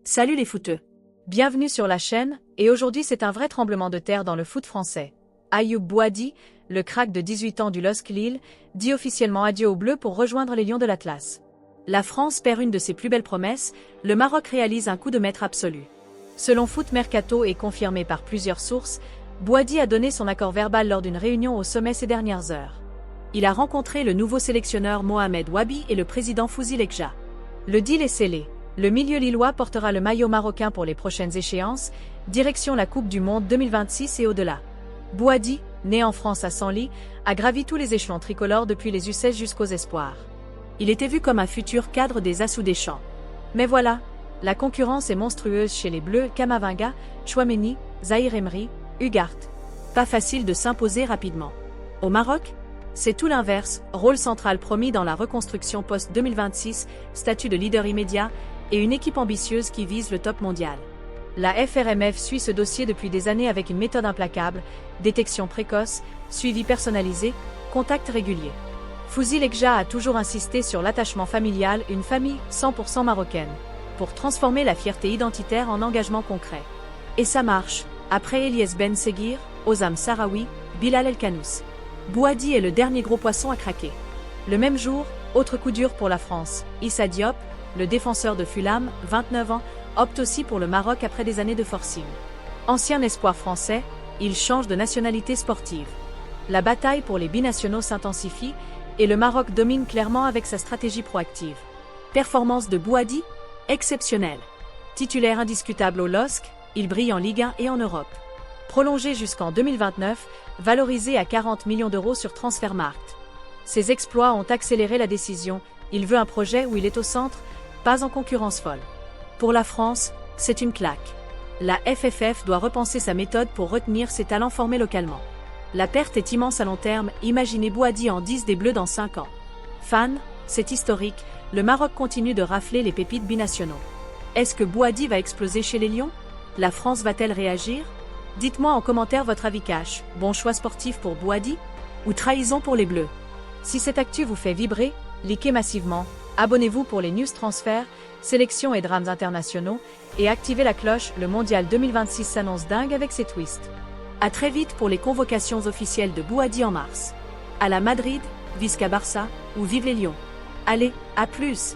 Salut les footeux. Bienvenue sur la chaîne, et aujourd'hui c'est un vrai tremblement de terre dans le foot français. Ayoub Boadi, le crack de 18 ans du LOSC Lille, dit officiellement adieu aux Bleus pour rejoindre les Lions de l'Atlas. La France perd une de ses plus belles promesses, le Maroc réalise un coup de maître absolu. Selon Foot Mercato et confirmé par plusieurs sources, Boadi a donné son accord verbal lors d'une réunion au sommet ces dernières heures. Il a rencontré le nouveau sélectionneur Mohamed Wabi et le président Fouzi Lekja. Le deal est scellé. Le milieu lillois portera le maillot marocain pour les prochaines échéances, direction la Coupe du Monde 2026 et au-delà. Boadi, né en France à Senlis, a gravi tous les échelons tricolores depuis les U16 jusqu'aux espoirs. Il était vu comme un futur cadre des Assous des Champs. Mais voilà, la concurrence est monstrueuse chez les Bleus. Kamavinga, Chouameni, Zahir Emery, Ugart. Pas facile de s'imposer rapidement. Au Maroc, c'est tout l'inverse, rôle central promis dans la reconstruction post-2026, statut de leader immédiat, et une équipe ambitieuse qui vise le top mondial. La FRMF suit ce dossier depuis des années avec une méthode implacable, détection précoce, suivi personnalisé, contact régulier. Fouzi Lekja a toujours insisté sur l'attachement familial, une famille 100% marocaine, pour transformer la fierté identitaire en engagement concret. Et ça marche, après Eliès Ben Seguir, Osam Sarawi, Bilal El Kanous. Boadi est le dernier gros poisson à craquer. Le même jour, autre coup dur pour la France, Issa Diop, le défenseur de Fulham, 29 ans, opte aussi pour le Maroc après des années de forcing. Ancien espoir français, il change de nationalité sportive. La bataille pour les binationaux s'intensifie et le Maroc domine clairement avec sa stratégie proactive. Performance de Boadi, exceptionnelle. Titulaire indiscutable au LOSC, il brille en Ligue 1 et en Europe. Prolongé jusqu'en 2029, valorisé à 40 millions d'euros sur Transfermarkt. Ses exploits ont accéléré la décision, il veut un projet où il est au centre, pas en concurrence folle. Pour la France, c'est une claque. La FFF doit repenser sa méthode pour retenir ses talents formés localement. La perte est immense à long terme, imaginez Boadi en 10 des Bleus dans 5 ans. Fans, c'est historique, le Maroc continue de rafler les pépites binationaux. Est-ce que Boadi va exploser chez les Lions? La France va-t-elle réagir? Dites-moi en commentaire votre avis cash, bon choix sportif pour Boadi? Ou trahison pour les Bleus? Si cette actu vous fait vibrer, likez massivement, abonnez-vous pour les news transferts, sélections et drames internationaux, et activez la cloche, le Mondial 2026 s'annonce dingue avec ses twists. A très vite pour les convocations officielles de Boadi en mars. À la Madrid, Visca Barça, ou vive les Lions. Allez, à plus!